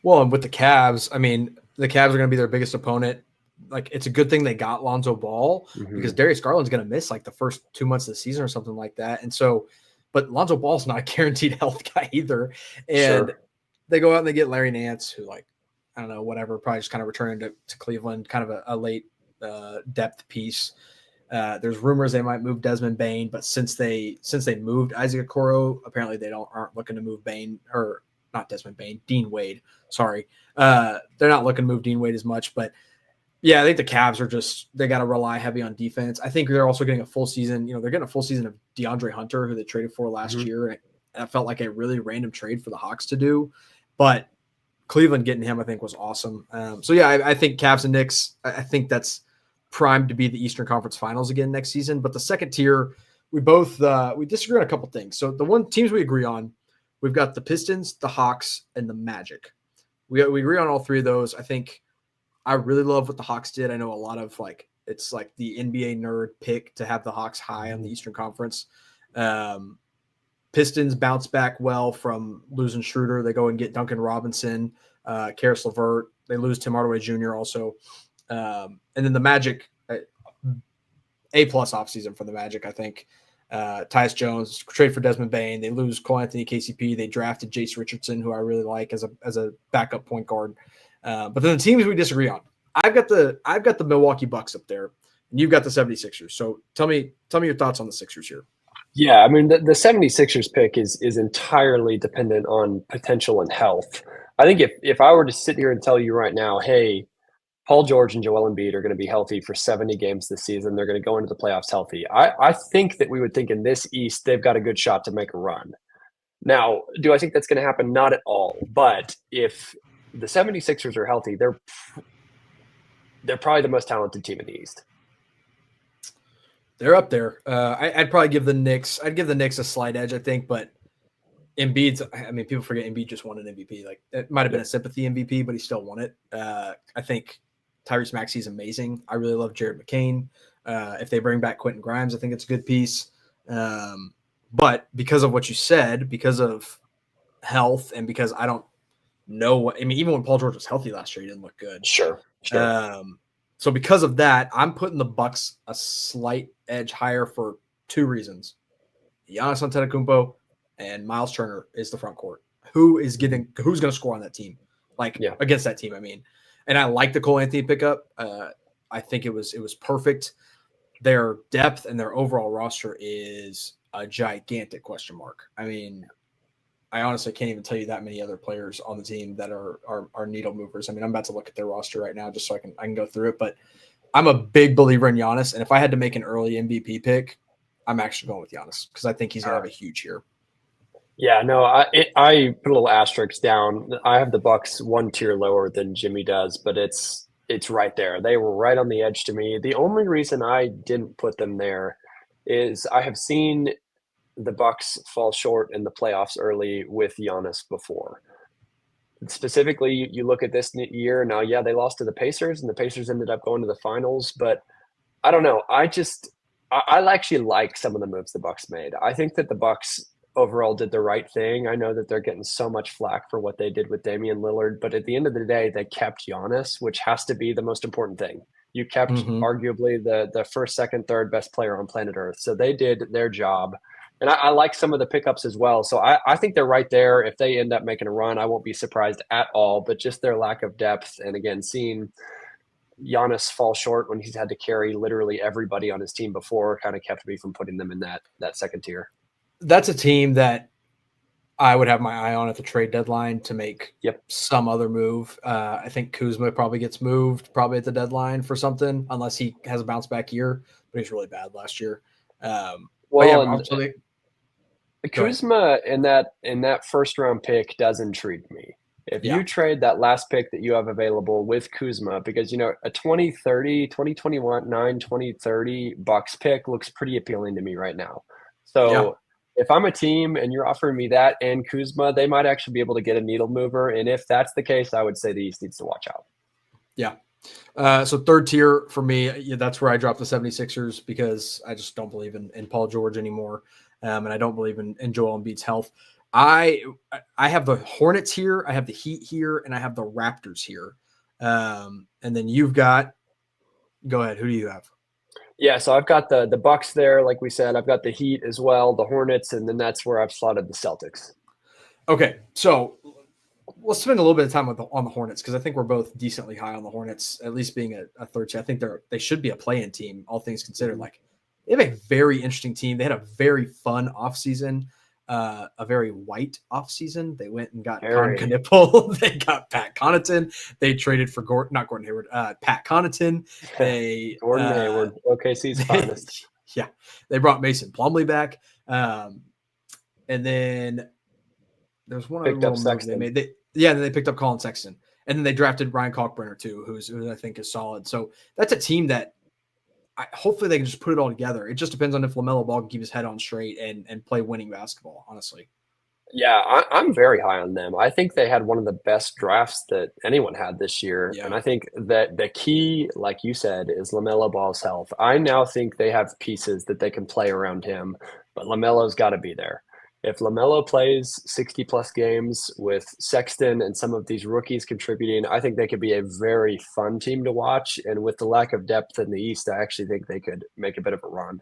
Well, and with the Cavs, I mean, the Cavs are going to be their biggest opponent. Like, it's a good thing they got Lonzo Ball because Mm-hmm. Darius Garland's going to miss like the first 2 months of the season or something like that. And so, but Lonzo Ball's not a guaranteed health guy either. And Sure. they go out and they get Larry Nance, who, like, I don't know, whatever, probably just kind of returning to Cleveland, kind of a late depth piece. There's rumors they might move Desmond Bane, but since they moved Isaac Okoro, apparently they aren't looking to move Bane, or not Desmond Bane, Dean Wade. Sorry, they're not looking to move Dean Wade as much. But yeah, I think the Cavs are they got to rely heavy on defense. I think they're also getting a full season. They're getting a full season of DeAndre Hunter, who they traded for last Mm-hmm. year. And that felt like a really random trade for the Hawks to do, but Cleveland getting him, I think, was awesome. So yeah, I think Cavs and Knicks. I think that's primed to be the Eastern Conference Finals again next season. But the second tier, we both we disagree on a couple things. So the one teams we agree on, we've got the Pistons, the Hawks, and the Magic. We agree on all three of those. I think I really love what the Hawks did. I know a lot of it's like the NBA nerd pick to have the Hawks high on the Eastern Conference. Pistons bounce back well from losing Schroeder. They go and get Duncan Robinson, Karis LeVert. They lose Tim Hardaway Jr. also. And then the Magic, A-plus offseason for the Magic, I think. Tyus Jones, trade for Desmond Bane. They lose Cole Anthony, KCP. They drafted Jace Richardson, who I really like as a backup point guard. But then the teams we disagree on. I've got the Milwaukee Bucks up there, and you've got the 76ers. So tell me your thoughts on the Sixers here. Yeah, I mean, the 76ers pick is entirely dependent on potential and health. I think if I were to sit here and tell you right now, hey, Paul George and Joel Embiid are going to be healthy for 70 games this season, they're going to go into the playoffs healthy. I think that we would think in this East, they've got a good shot to make a run. Now, do I think that's going to happen? Not at all. But if the 76ers are healthy, they're probably the most talented team in the East. They're up there. I'd probably give the Knicks. I'd give the Knicks a slight edge, I think. But Embiid's. I mean, people forget Embiid just won an MVP. Like, it might have been a sympathy MVP, but he still won it. I think Tyrese Maxey's amazing. I really love Jared McCain. If they bring back Quentin Grimes, I think it's a good piece. But because of what you said, because of health, and because I don't know what. I mean, even when Paul George was healthy last year, he didn't look good. Sure. So because of that, I'm putting the Bucks a slight edge higher for two reasons. Giannis Antetokounmpo and Miles Turner is the front court. Who's going to score on that team? Against that team, I mean. And I like the Cole Anthony pickup. I think it was perfect. Their depth and their overall roster is a gigantic question mark. I mean, I honestly can't even tell you that many other players on the team that are needle movers. I mean, I'm about to look at their roster right now just so I can go through it. But I'm a big believer in Giannis, and if I had to make an early MVP pick, I'm actually going with Giannis because I think he's going to have a huge year. Yeah, no, I put a little asterisk down. I have the Bucks one tier lower than Jimmy does, but it's right there. They were right on the edge to me. The only reason I didn't put them there is I have seen the Bucks fall short in the playoffs early with Giannis before. Specifically, you look at this year now. Yeah, they lost to the Pacers, and the Pacers ended up going to the finals. But I don't know. I actually like some of the moves the Bucks made. I think that the Bucks overall did the right thing. I know that they're getting so much flack for what they did with Damian Lillard, but at the end of the day, they kept Giannis, which has to be the most important thing. You kept arguably the first, second, third best player on planet Earth. So they did their job. And I like some of the pickups as well. So I think they're right there. If they end up making a run, I won't be surprised at all. But just their lack of depth, and again, seeing Giannis fall short when he's had to carry literally everybody on his team before kind of kept me from putting them in that second tier. That's a team that I would have my eye on at the trade deadline to make some other move. I think Kuzma probably gets moved probably at the deadline for something, unless he has a bounce back year, but he's really bad last year. Kuzma in that first round pick does intrigue me. If you trade that last pick that you have available with Kuzma, because, a 2030, 2021, 2030 Bucks pick looks pretty appealing to me right now. So if I'm a team and you're offering me that and Kuzma, they might actually be able to get a needle mover. And if that's the case, I would say the East needs to watch out. Yeah. So third tier for me, that's where I dropped the 76ers because I just don't believe in Paul George anymore. And I don't believe in Joel Embiid's health. I have the Hornets here, I have the Heat here, and I have the Raptors here. And then you've got – go ahead. Who do you have? Yeah, so I've got the Bucks there, like we said. I've got the Heat as well, the Hornets, and then that's where I've slotted the Celtics. Okay, so let's spend a little bit of time on the Hornets because I think we're both decently high on the Hornets, at least being a third team. I think they should be a play-in team, all things considered. Like, they have a very interesting team. They had a very fun offseason, a very white offseason. They went and got Con Knipple. They got Pat Connaughton. They traded for not Gordon Hayward, Pat Connaughton. They Gordon Hayward, OKC's finest. Yeah, they brought Mason Plumlee back, and then there's one other little move they made. Then they picked up Colin Sexton, and then they drafted Ryan Kalkbrenner too, who I think is solid. So that's a team that hopefully they can just put it all together. It just depends on if LaMelo Ball can keep his head on straight and play winning basketball, honestly. Yeah, I'm very high on them. I think they had one of the best drafts that anyone had this year. Yeah. And I think that the key, like you said, is LaMelo Ball's health. I now think they have pieces that they can play around him, but LaMelo's got to be there. If LaMelo plays 60-plus games with Sexton and some of these rookies contributing, I think they could be a very fun team to watch. And with the lack of depth in the East, I actually think they could make a bit of a run.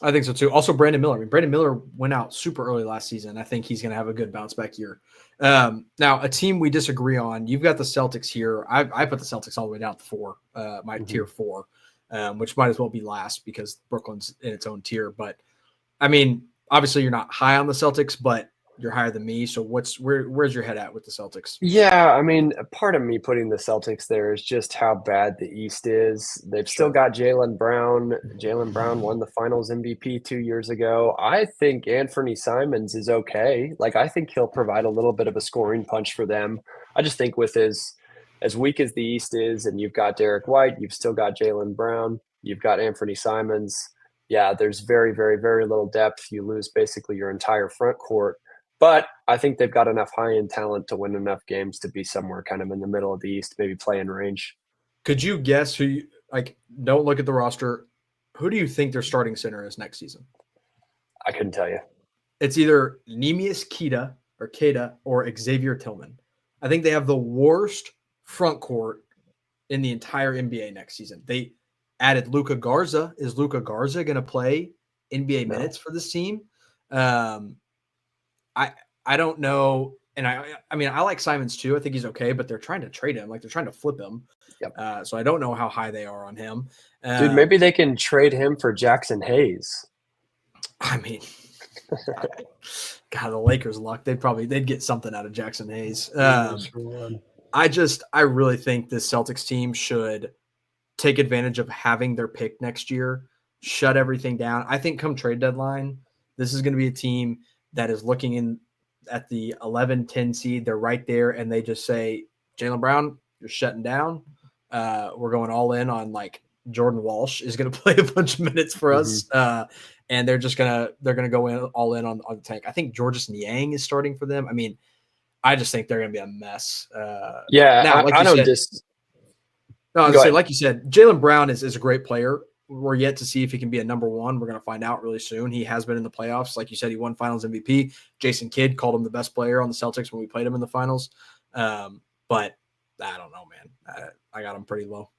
I think so too. Also, Brandon Miller. I mean, Brandon Miller went out super early last season. I think he's going to have a good bounce back year. Now, a team we disagree on. You've got the Celtics here. I put the Celtics all the way down to 4, my tier 4, which might as well be last because Brooklyn's in its own tier. But I mean, obviously you're not high on the Celtics, but you're higher than me. So where's your head at with the Celtics? Yeah, I mean, part of me putting the Celtics there is just how bad the East is. They've still got Jaylen Brown. Jaylen Brown won the Finals MVP 2 years ago. I think Anthony Simons is okay. Like, I think he'll provide a little bit of a scoring punch for them. I just think with as weak as the East is, and you've got Derek White, you've still got Jaylen Brown, you've got Anthony Simons. Yeah, there's very, very, very little depth. You lose basically your entire front court. But I think they've got enough high-end talent to win enough games to be somewhere kind of in the middle of the East, maybe play in range. Could you guess who you like? Don't look at the roster. Who do you think their starting center is next season? I couldn't tell you. It's either Neemias Queta or Xavier Tillman. I think they have the worst front court in the entire NBA next season. They added Luka Garza. Is Luka Garza going to play NBA minutes for this team? I don't know. And I mean, I like Simons too. I think he's okay, but they're trying to trade him. Like, they're trying to flip him. Yep. So I don't know how high they are on him. Dude, maybe they can trade him for Jackson Hayes. I mean, God, the Lakers' luck. They'd get something out of Jackson Hayes. I really think this Celtics team should take advantage of having their pick next year, shut everything down. I think come trade deadline, this is going to be a team that is looking in at the 11-10 seed. They're right there, and they just say, Jaylen Brown, you're shutting down. We're going all in on, like, Jordan Walsh is going to play a bunch of minutes for us. And they're going to go all in on the tank. I think Georges Niang is starting for them. I mean, I just think they're going to be a mess. Now, like like you said, Jaylen Brown is a great player. We're yet to see if he can be a number one. We're going to find out really soon. He has been in the playoffs. Like you said, he won Finals MVP. Jason Kidd called him the best player on the Celtics when we played him in the Finals. But I don't know, man. I got him pretty low.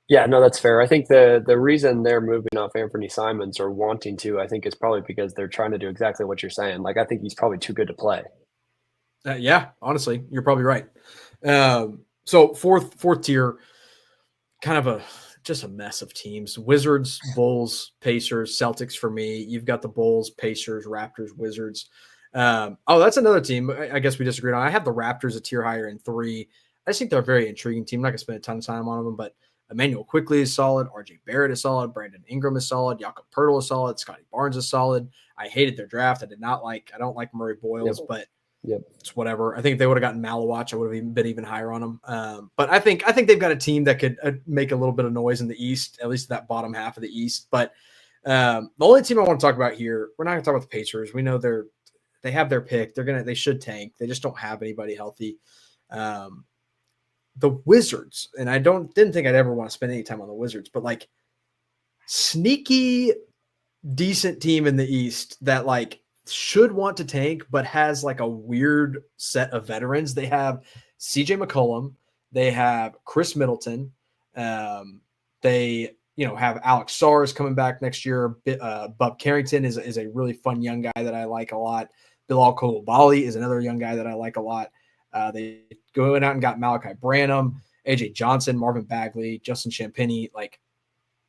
Yeah, no, that's fair. I think the reason they're moving off Anthony Simons or wanting to, I think, is probably because they're trying to do exactly what you're saying. Like, I think he's probably too good to play. Yeah, honestly, you're probably right. So fourth tier, kind of just a mess of teams. Wizards, Bulls, Pacers, Celtics for me. You've got the Bulls, Pacers, Raptors, Wizards. That's another team I guess we disagreed on. I have the Raptors a tier higher in 3. I just think they're a very intriguing team. I'm not going to spend a ton of time on them, but Emmanuel Quickley is solid. RJ Barrett is solid. Brandon Ingram is solid. Jakob Poeltl is solid. Scotty Barnes is solid. I hated their draft. I don't like Murray Boyles, but it's whatever. I think if they would have gotten Malawach, I would have been even higher on them. But I think they've got a team that could make a little bit of noise in the East, at least that bottom half of the East. But The only team I want to talk about here, we're not going to talk about the Pacers. We know they have their pick. They should tank. They just don't have anybody healthy. The Wizards, and I didn't think I'd ever want to spend any time on the Wizards, but like sneaky, decent team in the East that like should want to tank, but has like a weird set of veterans. They have CJ McCollum. They have Chris Middleton. They have Alex Sars coming back next year. Bub Carrington is a really fun young guy that I like a lot. Bilal Coulibaly is another young guy that I like a lot. They go out and got Malachi Branham, AJ Johnson, Marvin Bagley, Justin Champagnie. Like,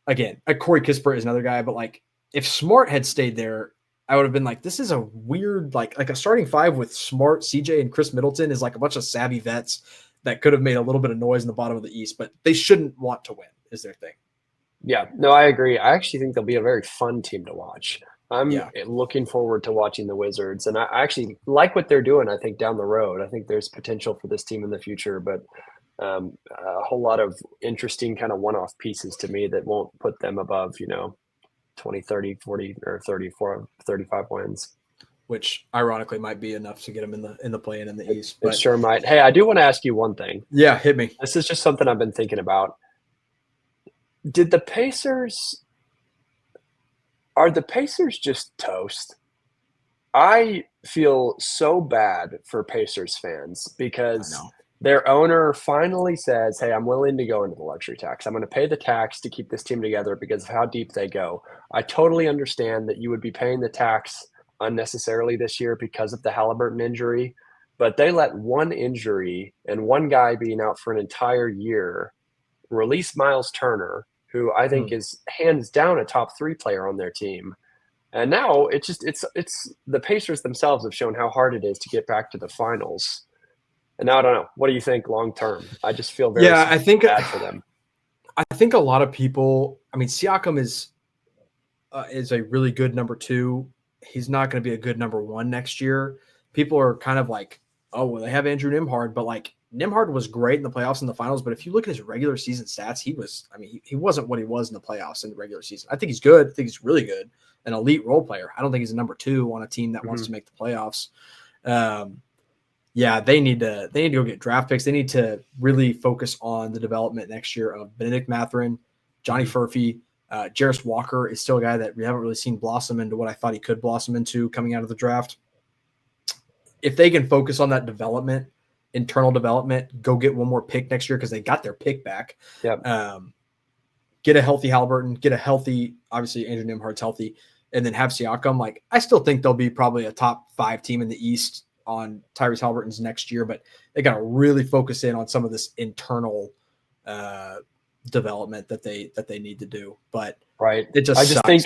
again, Corey Kispert is another guy, but like if Smart had stayed there, I would have been like, this is a weird, like a starting five with Smart, CJ, and Chris Middleton is like a bunch of savvy vets that could have made a little bit of noise in the bottom of the East, but they shouldn't want to win is their thing. Yeah, no, I agree. I actually think they'll be a very fun team to watch. I'm Yeah. looking forward to watching the Wizards, and I actually like what they're doing. I think down the road, I think there's potential for this team in the future, but a whole lot of interesting kind of one-off pieces to me that won't put them above, 20, 30, 40, or 34, 35 wins. Which ironically might be enough to get them in the play-in in the East. But it sure might. Hey, I do want to ask you one thing. Yeah, hit me. This is just something I've been thinking about. Are the Pacers just toast? I feel so bad for Pacers fans because their owner finally says, hey, I'm willing to go into the luxury tax. I'm going to pay the tax to keep this team together because of how deep they go. I totally understand that you would be paying the tax unnecessarily this year because of the Halliburton injury, but they let one injury and one guy being out for an entire year release Miles Turner, who I think is hands down a top 3 player on their team. And now it's the Pacers themselves have shown how hard it is to get back to the finals. And now I don't know. What do you think long term? I just feel very bad for them. I think a lot of people. I mean, Siakam is a really good number 2. He's not going to be a good number 1 next year. People are kind of like, oh, well, they have Andrew Nembhard, but like Nembhard was great in the playoffs and the finals. But if you look at his regular season stats, he wasn't what he was in the playoffs in the regular season. I think he's good. I think he's really good, an elite role player. I don't think he's a number 2 on a team that wants to make the playoffs. Yeah, they need to go get draft picks. They need to really focus on the development next year of Benedict Mathurin, Johnny Furphy. Jarris Walker is still a guy that we haven't really seen blossom into what I thought he could blossom into coming out of the draft. If they can focus on that development, internal development, go get one more pick next year because they got their pick back. Yep. Get a healthy Halliburton, get a healthy, obviously Andrew Nembhard's healthy, and then have Siakam. Like, I still think they'll be probably a top 5 team in the East on Tyrese Halliburton's next year, but they got to really focus in on some of this internal development that they need to do. But right, it just sucks. Think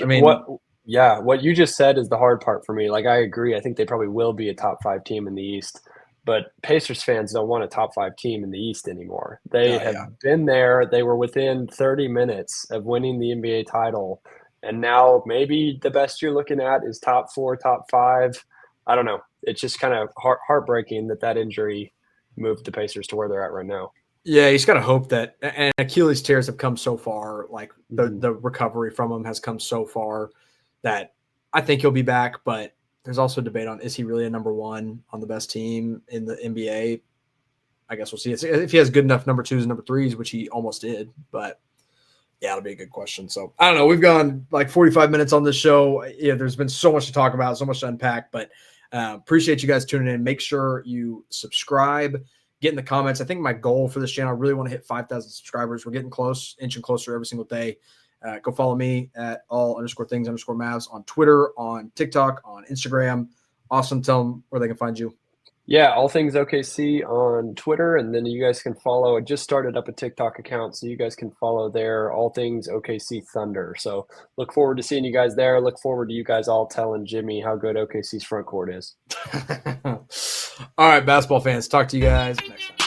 what you just said is the hard part for me. Like, I agree. I think they probably will be a top 5 team in the East, but Pacers fans don't want a top 5 team in the East anymore. They have been there. They were within 30 minutes of winning the NBA title, and now maybe the best you're looking at is top 4, top 5. I don't know. It's just kind of heartbreaking that injury moved the Pacers to where they're at right now. Yeah, you just got to hope that – and Achilles tears have come so far. Like, the recovery from him has come so far that I think he'll be back. But there's also a debate on, is he really a number 1 on the best team in the NBA? I guess we'll see. If he has good enough number 2s and number 3s, which he almost did. But, yeah, it'll be a good question. So, I don't know. We've gone like 45 minutes on this show. Yeah, there's been so much to talk about, so much to unpack. But appreciate you guys tuning in. Make sure you subscribe. Get in the comments. I think my goal for this channel, I really want to hit 5,000 subscribers. We're getting close, inching closer every single day. Go follow me at all_things_Mavs on Twitter, on TikTok, on Instagram. Austin, tell them where they can find you. Yeah, all things OKC on Twitter, and then you guys can follow. I just started up a TikTok account, so you guys can follow there, all things OKC Thunder. So look forward to seeing you guys there. Look forward to you guys all telling Jimmy how good OKC's front court is. All right, basketball fans, talk to you guys next time.